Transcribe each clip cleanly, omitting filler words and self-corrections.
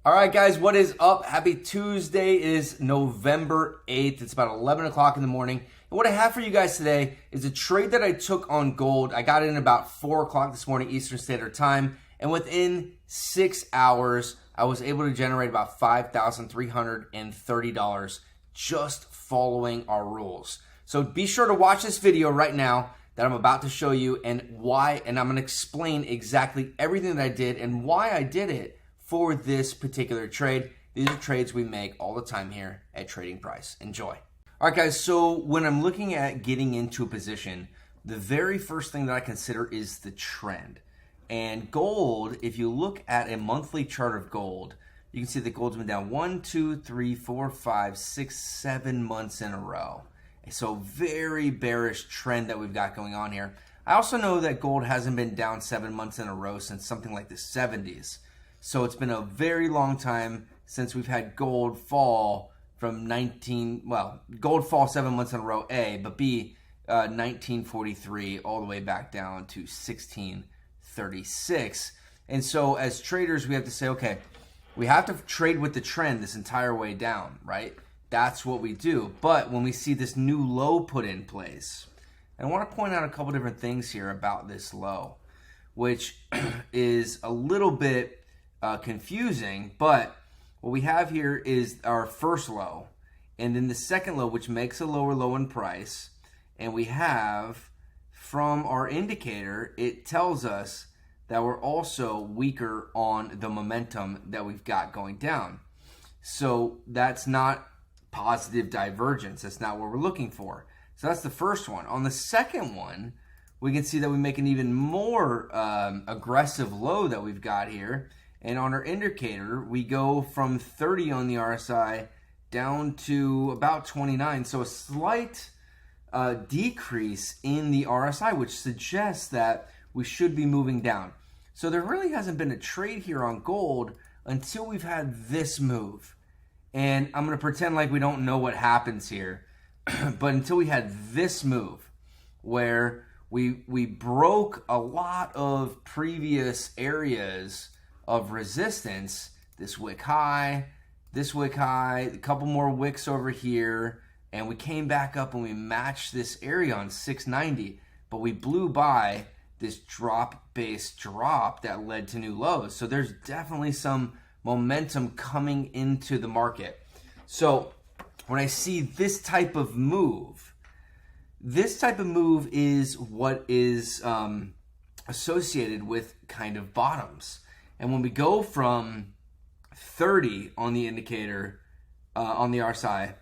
All right, guys, what is up? Happy Tuesday. It is November 8th. It's about 11 o'clock in the morning. And what I have for you guys today is a trade that I took on gold. I got in about 4 o'clock this morning, Eastern Standard Time. And within 6 hours, I was able to generate about $5,330 just following our rules. So be sure to watch this video right now that I'm about to show you and why, and I'm going to explain exactly everything that I did and why I did it for this particular trade. These are trades we make all the time here at Trading Price. Enjoy. All right, guys, so when I'm looking at getting into a position, the very first thing that I consider is the trend. And gold, if you look at a monthly chart of gold, you can see that gold's been down 1, 2, 3, 4, 5, 6, 7 months in a row. So very bearish trend that we've got going on here. I also know that gold hasn't been down 7 months in a row since something like the 70s. So it's been a very long time since we've had gold fall from gold fall 7 months in a row, A, but B, 1943 all the way back down to 1636. And so as traders, we have to say, okay, we have to trade with the trend this entire way down, right? That's what we do. But when we see this new low put in place, and I want to point out a couple different things here about this low, which is a little bit confusing, but what we have here is our first low, and then the second low, which makes a lower low in price, and we have from our indicator, it tells us that we're also weaker on the momentum that we've got going down. So that's not positive divergence. That's not what we're looking for. So that's the first one. On the second one, we can see that we make an even more aggressive low that we've got here. And on our indicator, we go from 30 on the RSI down to about 29. So a slight decrease in the RSI, which suggests that we should be moving down. So there really hasn't been a trade here on gold until we've had this move. And I'm going to pretend like we don't know what happens here. But until we had this move where we broke a lot of previous areas of resistance, this wick high, a couple more wicks over here, and we came back up and we matched this area on 690, but we blew by this drop-based drop that led to new lows. So there's definitely some momentum coming into the market. So when I see this type of move is what is associated with kind of bottoms. And when we go from 30 on the indicator, on the RSI,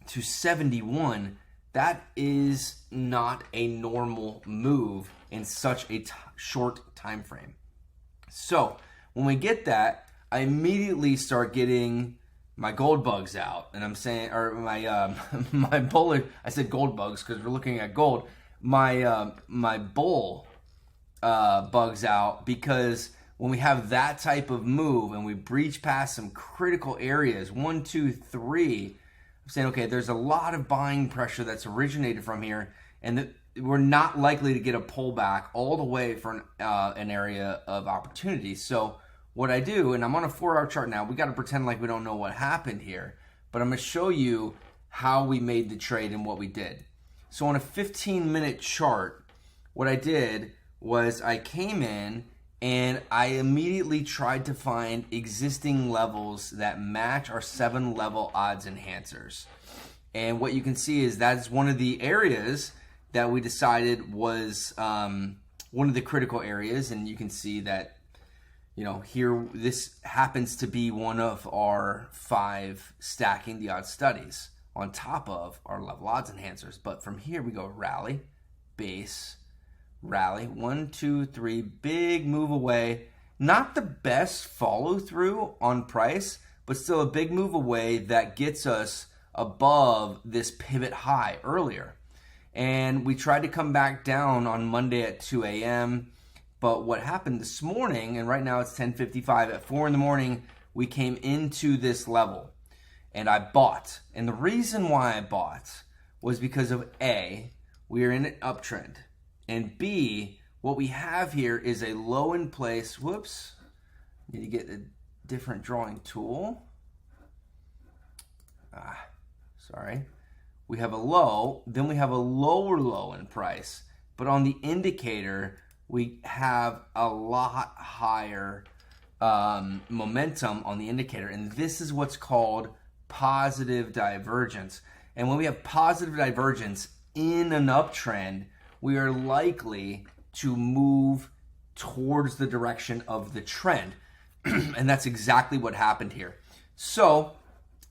to 71, that is not a normal move in such a short time frame. So when we get that, I immediately start getting my gold bugs out. And I'm saying, or my my bullish, I said gold bugs because we're looking at gold. My bull bugs out, because when we have that type of move and we breach past some critical areas, 1, 2, 3, I'm saying, okay, there's a lot of buying pressure that's originated from here, and that we're not likely to get a pullback all the way for an area of opportunity. So what I do, and I'm on a 4-hour chart now, we got to pretend like we don't know what happened here, but I'm going to show you how we made the trade and what we did. So on a 15-minute chart, what I did was I came in and I immediately tried to find existing levels that match our 7-level odds enhancers. And what you can see is that's one of the areas that we decided was one of the critical areas. And you can see that, you know, here this happens to be one of our 5 stacking the odds studies on top of our level odds enhancers. But from here we go rally, base, rally, 1, 2, 3, big move away. Not the best follow through on price, but still a big move away that gets us above this pivot high earlier. And we tried to come back down on Monday at 2 a.m. But what happened this morning, and right now it's 10:55, at 4 in the morning, we came into this level and I bought. And the reason why I bought was because of A, we are in an uptrend. And B, what we have here is a low in place. Whoops. Need to get different drawing tool. Sorry. We have a low, then we have a lower low in price. But on the indicator, we have a lot higher momentum on the indicator. And this is what's called positive divergence. And when we have positive divergence in an uptrend, we are likely to move towards the direction of the trend. And that's exactly what happened here. So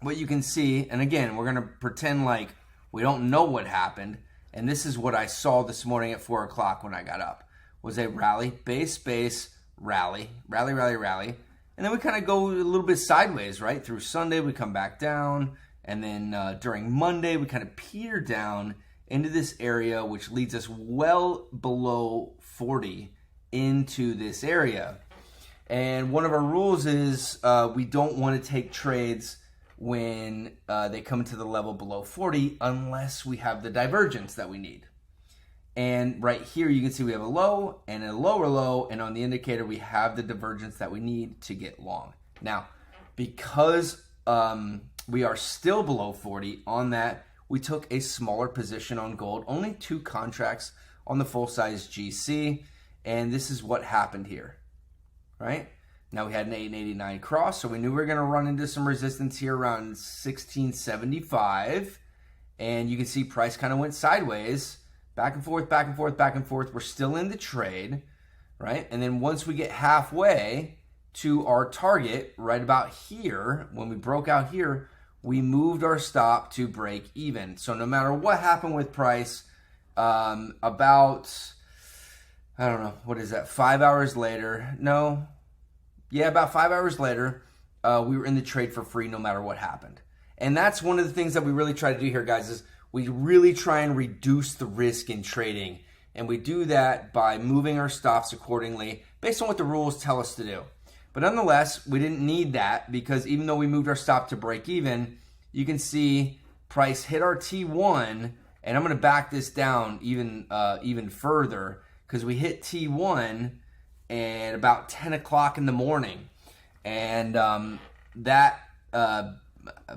what you can see, and again, we're going to pretend like we don't know what happened. And this is what I saw this morning at 4 o'clock when I got up, was a rally, base, rally. And then we kind of go a little bit sideways, right? Through Sunday, we come back down. And then during Monday, we kind of peter down into this area, which leads us well below 40 into this area. And one of our rules is we don't want to take trades when they come to the level below 40 unless we have the divergence that we need. And right here, you can see we have a low and a lower low, and on the indicator, we have the divergence that we need to get long. Now, because we are still below 40 on that, we took a smaller position on gold, only 2 contracts on the full-size GC, and this is what happened here, right? Now we had an 889 cross, so we knew we were going to run into some resistance here around 1675, and you can see price kind of went sideways, back and forth, back and forth, back and forth. We're still in the trade, right? And then once we get halfway to our target, right about here, when we broke out here, we moved our stop to break even. So no matter what happened with price, about, I don't know, what is that, 5 hours later? No. Yeah, about 5 hours later, we were in the trade for free no matter what happened. And that's one of the things that we really try to do here, guys, is we really try and reduce the risk in trading. And we do that by moving our stops accordingly based on what the rules tell us to do. But nonetheless, we didn't need that because even though we moved our stop to break even, you can see price hit our T1, and I'm going to back this down even further because we hit T1 at about 10 o'clock in the morning. And that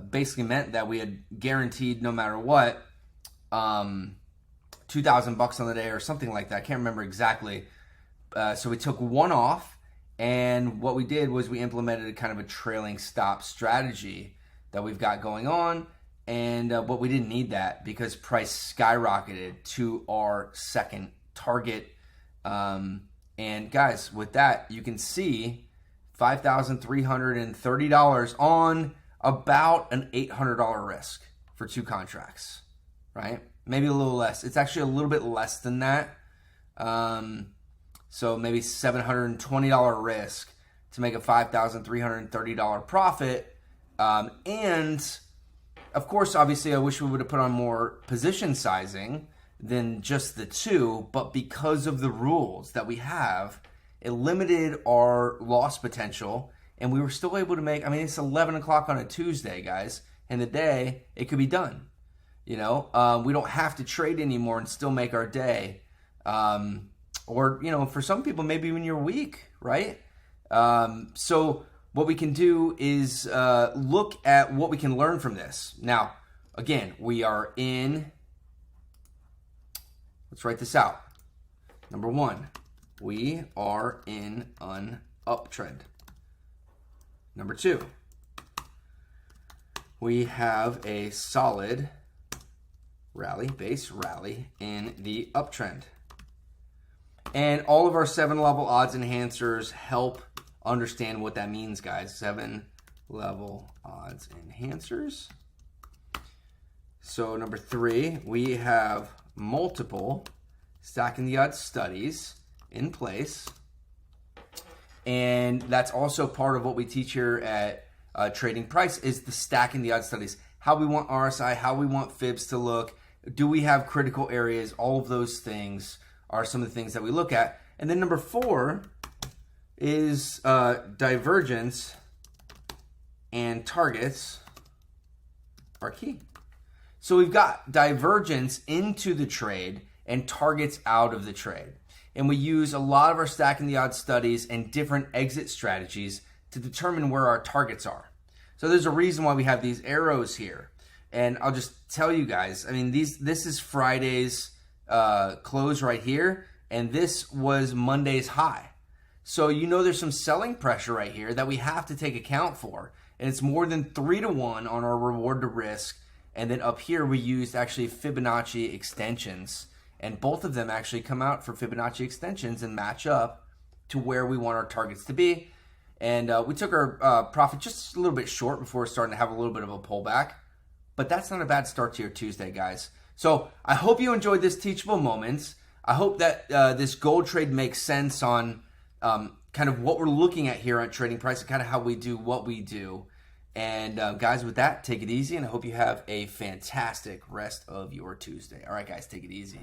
basically meant that we had guaranteed no matter what, $2,000 on the day or something like that. I can't remember exactly. So we took one off. And what we did was we implemented a kind of a trailing stop strategy that we've got going on. And but we didn't need that because price skyrocketed to our second target. And guys, with that, you can see $5,330 on about an $800 risk for 2 contracts, right? Maybe a little less. It's actually a little bit less than that. So maybe $720 risk to make a $5,330 profit. And of course, obviously, I wish we would have put on more position sizing than just the 2. But because of the rules that we have, it limited our loss potential. And we were still able to make, I mean, it's 11 o'clock on a Tuesday, guys. In the day, it could be done. You know, we don't have to trade anymore and still make our day. Or, you know, for some people, maybe even your week, right? So what we can do is look at what we can learn from this. Now, again, we are in, let's write this out. Number 1, we are in an uptrend. Number 2, we have a solid rally, base rally in the uptrend. And all of our 7-level odds enhancers help understand what that means, guys. 7-level odds enhancers. So number 3, we have multiple stacking the odds studies in place. And that's also part of what we teach here at Trading Price is the stacking the odds studies. How we want RSI, how we want fibs to look. Do we have critical areas? All of those things are some of the things that we look at. And then number 4 is divergence and targets are key. So we've got divergence into the trade and targets out of the trade. And we use a lot of our stacking the odds studies and different exit strategies to determine where our targets are. So there's a reason why we have these arrows here. And I'll just tell you guys, I mean, this is Friday's close right here, and this was Monday's high. So you know there's some selling pressure right here that we have to take account for. And it's more than 3-to-1 on our reward to risk. And then up here we used actually Fibonacci extensions. And both of them actually come out for Fibonacci extensions and match up to where we want our targets to be. And we took our profit just a little bit short before we're starting to have a little bit of a pullback. But that's not a bad start to your Tuesday, guys. So I hope you enjoyed this teachable moments. I hope that this gold trade makes sense on kind of what we're looking at here on trading price and kind of how we do what we do. And guys, with that, take it easy, and I hope you have a fantastic rest of your Tuesday. All right, guys, take it easy.